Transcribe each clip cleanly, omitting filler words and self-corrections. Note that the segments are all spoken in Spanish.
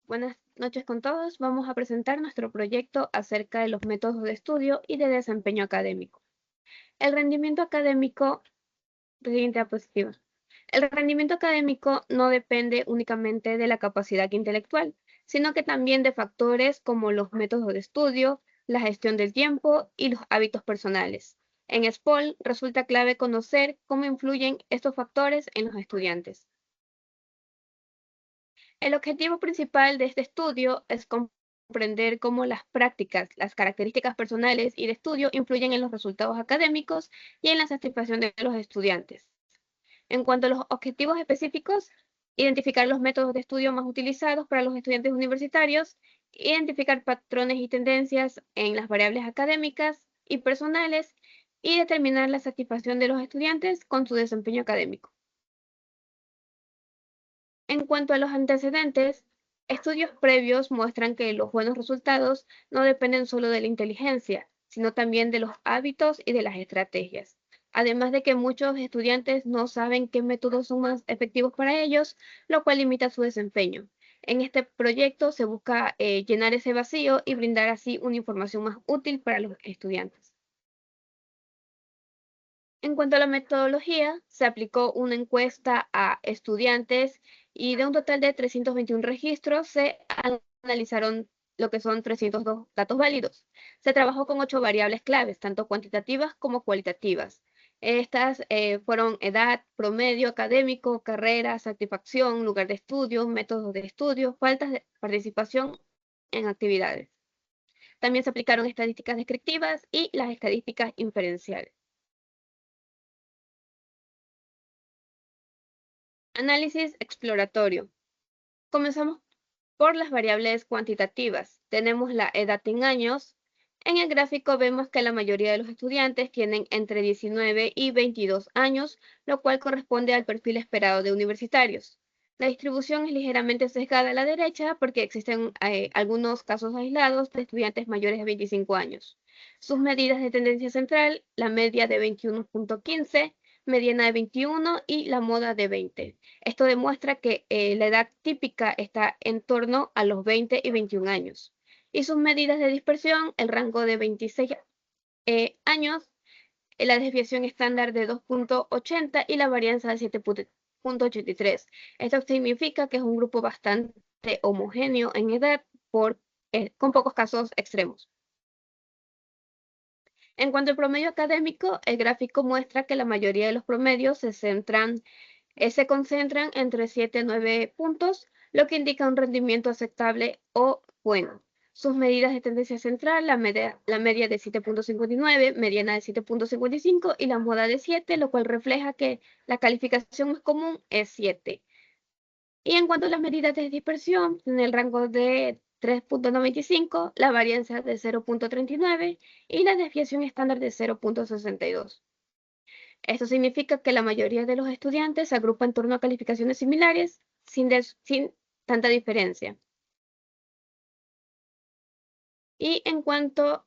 Buenas noches con todos. Vamos a presentar nuestro proyecto acerca de los métodos de estudio y de desempeño académico. El rendimiento académico, siguiente diapositiva. El rendimiento académico no depende únicamente de la capacidad intelectual, sino que también de factores como los métodos de estudio, la gestión del tiempo y los hábitos personales. En SPOL resulta clave conocer cómo influyen estos factores en los estudiantes. El objetivo principal de este estudio es comprender cómo las prácticas, las características personales y de estudio influyen en los resultados académicos y en la satisfacción de los estudiantes. En cuanto a los objetivos específicos, identificar los métodos de estudio más utilizados para los estudiantes universitarios, identificar patrones y tendencias en las variables académicas y personales y determinar la satisfacción de los estudiantes con su desempeño académico. En cuanto a los antecedentes, estudios previos muestran que los buenos resultados no dependen solo de la inteligencia, sino también de los hábitos y de las estrategias. Además de que muchos estudiantes no saben qué métodos son más efectivos para ellos, lo cual limita su desempeño. En este proyecto se busca llenar ese vacío y brindar así una información más útil para los estudiantes. En cuanto a la metodología, se aplicó una encuesta a estudiantes y de un total de 321 registros se analizaron lo que son 302 datos válidos. Se trabajó con 8 variables claves, tanto cuantitativas como cualitativas. Estas fueron edad, promedio académico, carrera, satisfacción, lugar de estudio, métodos de estudio, faltas de participación en actividades. También se aplicaron estadísticas descriptivas y las estadísticas inferenciales. Análisis exploratorio. Comenzamos por las variables cuantitativas. Tenemos la edad en años. En el gráfico vemos que la mayoría de los estudiantes tienen entre 19 y 22 años, lo cual corresponde al perfil esperado de universitarios. La distribución es ligeramente sesgada a la derecha porque existen algunos casos aislados de estudiantes mayores de 25 años. Sus medidas de tendencia central, la media de 21.15, mediana de 21 y la moda de 20. Esto demuestra que la edad típica está en torno a los 20 y 21 años. Y sus medidas de dispersión, el rango de 26 años, la desviación estándar de 2.80 y la varianza de 7.83. Esto significa que es un grupo bastante homogéneo en edad con pocos casos extremos. En cuanto al promedio académico, el gráfico muestra que la mayoría de los promedios se concentran entre 7 y 9 puntos, lo que indica un rendimiento aceptable o bueno. Sus medidas de tendencia central, la media de 7.59, mediana de 7.55 y la moda de 7, lo cual refleja que la calificación más común es 7. Y en cuanto a las medidas de dispersión, en el rango de 3.95, la varianza de 0.39 y la desviación estándar de 0.62. Esto significa que la mayoría de los estudiantes se agrupa en torno a calificaciones similares sin tanta diferencia. Y en cuanto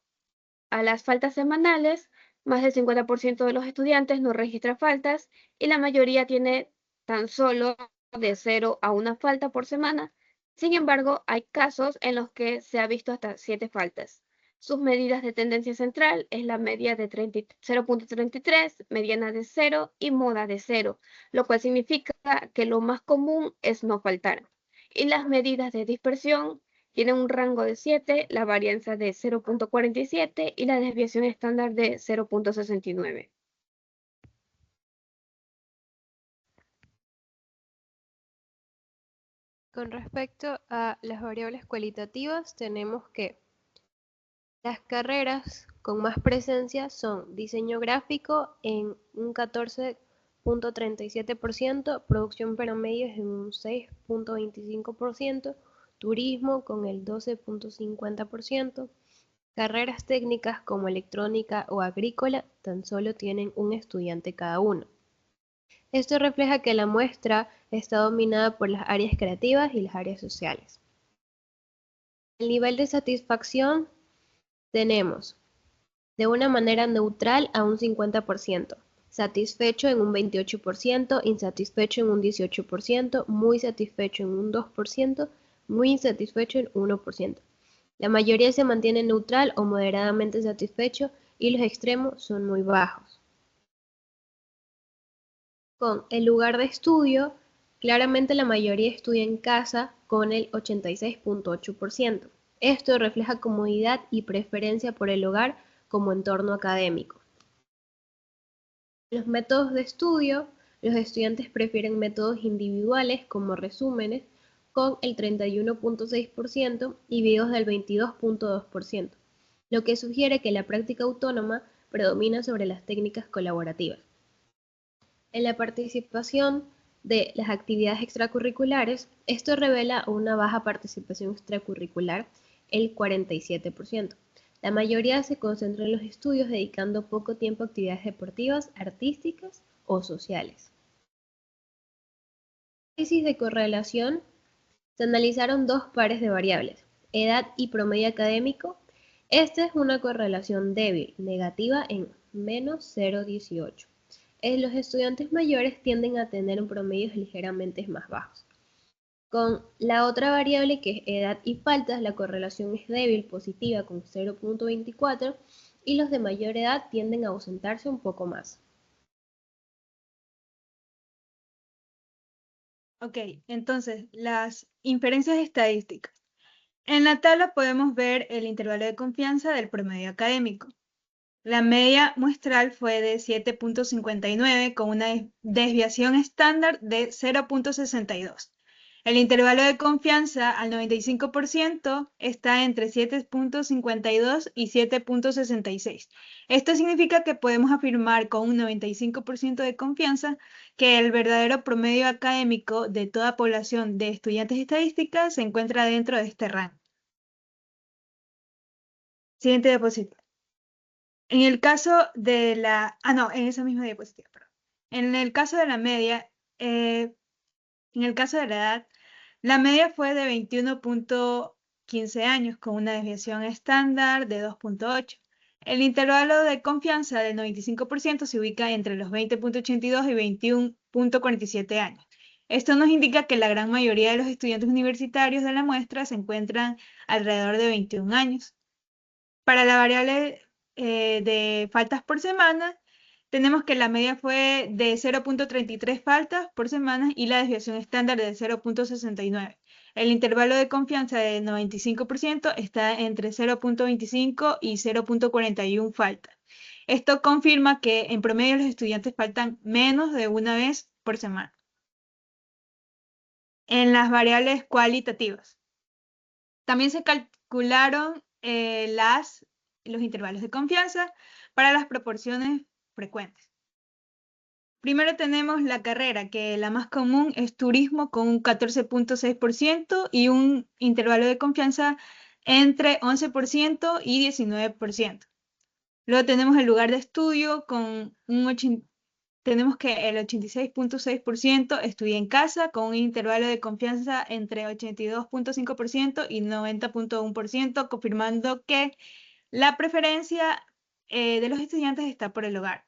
a las faltas semanales, más del 50% de los estudiantes no registra faltas y la mayoría tiene tan solo de 0 a 1 falta por semana. Sin embargo, hay casos en los que se ha visto hasta 7 faltas. Sus medidas de tendencia central es la media de 0.33, mediana de 0 y moda de 0, lo cual significa que lo más común es no faltar. Y las medidas de dispersión tienen un rango de 7, la varianza de 0.47 y la desviación estándar de 0.69. Con respecto a las variables cualitativas, tenemos que las carreras con más presencia son diseño gráfico en un 14.37%, producción para medios en un 6.25%, turismo con el 12.50%, carreras técnicas como electrónica o agrícola tan solo tienen un estudiante cada uno. Esto refleja que la muestra está dominada por las áreas creativas y las áreas sociales. El nivel de satisfacción tenemos de una manera neutral a un 50%, satisfecho en un 28%, insatisfecho en un 18%, muy satisfecho en un 2%, muy insatisfecho en 1%. La mayoría se mantiene neutral o moderadamente satisfecho y los extremos son muy bajos. Con el lugar de estudio, claramente la mayoría estudia en casa con el 86.8%. Esto refleja comodidad y preferencia por el hogar como entorno académico. Los métodos de estudio, los estudiantes prefieren métodos individuales como resúmenes con el 31.6% y videos del 22.2%, lo que sugiere que la práctica autónoma predomina sobre las técnicas colaborativas. En la participación de las actividades extracurriculares, esto revela una baja participación extracurricular, el 47%. La mayoría se concentra en los estudios dedicando poco tiempo a actividades deportivas, artísticas o sociales. En el análisis de correlación se analizaron dos pares de variables, edad y promedio académico. Esta es una correlación débil, negativa en menos 0,18. Los estudiantes mayores tienden a tener promedios ligeramente más bajos. Con la otra variable que es edad y faltas, la correlación es débil, positiva con 0.24 y los de mayor edad tienden a ausentarse un poco más. Ok, entonces las inferencias estadísticas. En la tabla podemos ver el intervalo de confianza del promedio académico. La media muestral fue de 7.59 con una desviación estándar de 0.62. El intervalo de confianza al 95% está entre 7.52 y 7.66. Esto significa que podemos afirmar con un 95% de confianza que el verdadero promedio académico de toda población de estudiantes estadísticas se encuentra dentro de este rango. Siguiente diapositiva. En el caso de la... en esa misma diapositiva, perdón. En el caso de la media, en el caso de la edad, la media fue de 21.15 años con una desviación estándar de 2.8. El intervalo de confianza del 95% se ubica entre los 20.82 y 21.47 años. Esto nos indica que la gran mayoría de los estudiantes universitarios de la muestra se encuentran alrededor de 21 años. Para la variable de faltas por semana, tenemos que la media fue de 0.33 faltas por semana y la desviación estándar de 0.69. El intervalo de confianza de 95% está entre 0.25 y 0.41 faltas. Esto confirma que en promedio los estudiantes faltan menos de una vez por semana. En las variables cualitativas, también se calcularon los intervalos de confianza para las proporciones frecuentes. Primero tenemos la carrera, que la más común es turismo con un 14.6% y un intervalo de confianza entre 11% y 19%. Luego tenemos el lugar de estudio con tenemos que el 86.6% estudia en casa con un intervalo de confianza entre 82.5% y 90.1%, confirmando que la preferencia de los estudiantes está por el hogar.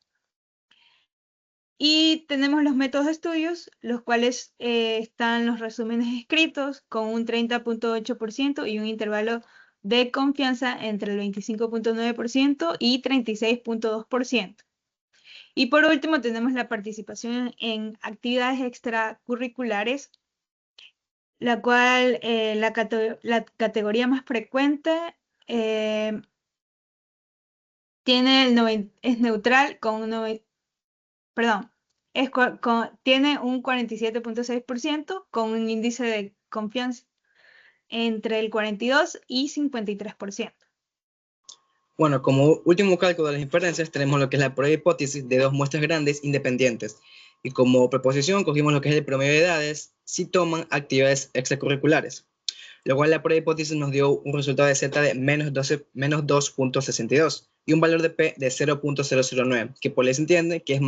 Y tenemos los métodos de estudios, los cuales están los resúmenes escritos con un 30.8% y un intervalo de confianza entre el 25.9% y 36.2%. Y por último tenemos la participación en actividades extracurriculares, la cual la categoría más frecuente es neutral tiene un 47.6% con un índice de confianza entre el 42 y 53%. Bueno, como último cálculo de las inferencias tenemos lo que es la prueba de hipótesis de dos muestras grandes independientes. Y como preposición cogimos lo que es el promedio de edades si toman actividades extracurriculares. Luego la prueba de hipótesis nos dio un resultado de Z de menos 2.62 y un valor de P de 0.009, que por ley se entiende que es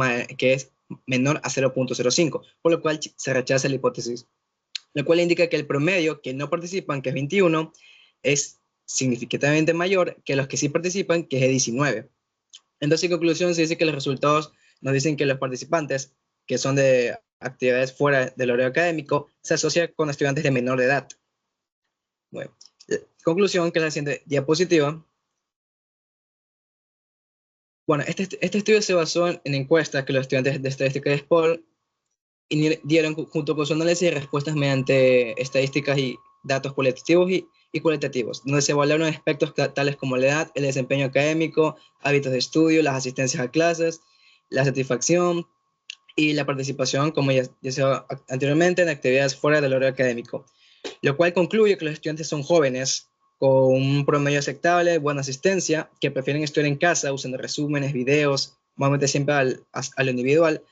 menor a 0.05, por lo cual se rechaza la hipótesis. Lo cual indica que el promedio que no participan, que es 21, es significativamente mayor que los que sí participan, que es de 19. Entonces, en conclusión, se dice que los resultados nos dicen que los participantes que son de actividades fuera del horario académico se asocian con estudiantes de menor edad. Bueno, conclusión, que es la siguiente diapositiva. Bueno, este estudio se basó en encuestas que los estudiantes de estadística de SPOL dieron junto con su análisis de respuestas mediante estadísticas y datos cualitativos y cualitativos, donde se evaluaron aspectos tales como la edad, el desempeño académico, hábitos de estudio, las asistencias a clases, la satisfacción y la participación, como ya se anteriormente, en actividades fuera del horario académico, lo cual concluye que los estudiantes son jóvenes con un promedio aceptable, buena asistencia, que prefieren estudiar en casa usando resúmenes, videos, normalmente siempre a lo individual,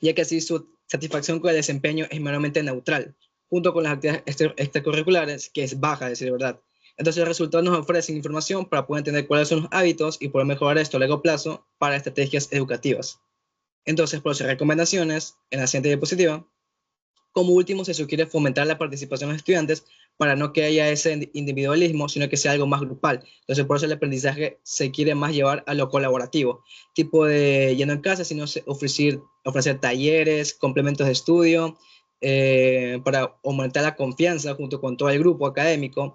ya que así su satisfacción con el desempeño es meramente neutral, junto con las actividades extracurriculares, que es baja, a decir verdad. Entonces los resultados nos ofrecen información para poder entender cuáles son los hábitos y poder mejorar esto a largo plazo para estrategias educativas. Entonces, por sus recomendaciones, en la siguiente diapositiva, como último se sugiere fomentar la participación de los estudiantes para no que haya ese individualismo, sino que sea algo más grupal. Entonces, por eso el aprendizaje se quiere más llevar a lo colaborativo, tipo de, ya no en casa, sino ofrecer talleres, complementos de estudio, para aumentar la confianza junto con todo el grupo académico,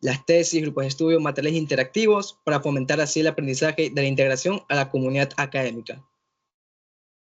las tesis, grupos de estudio, materiales interactivos, para fomentar así el aprendizaje de la integración a la comunidad académica.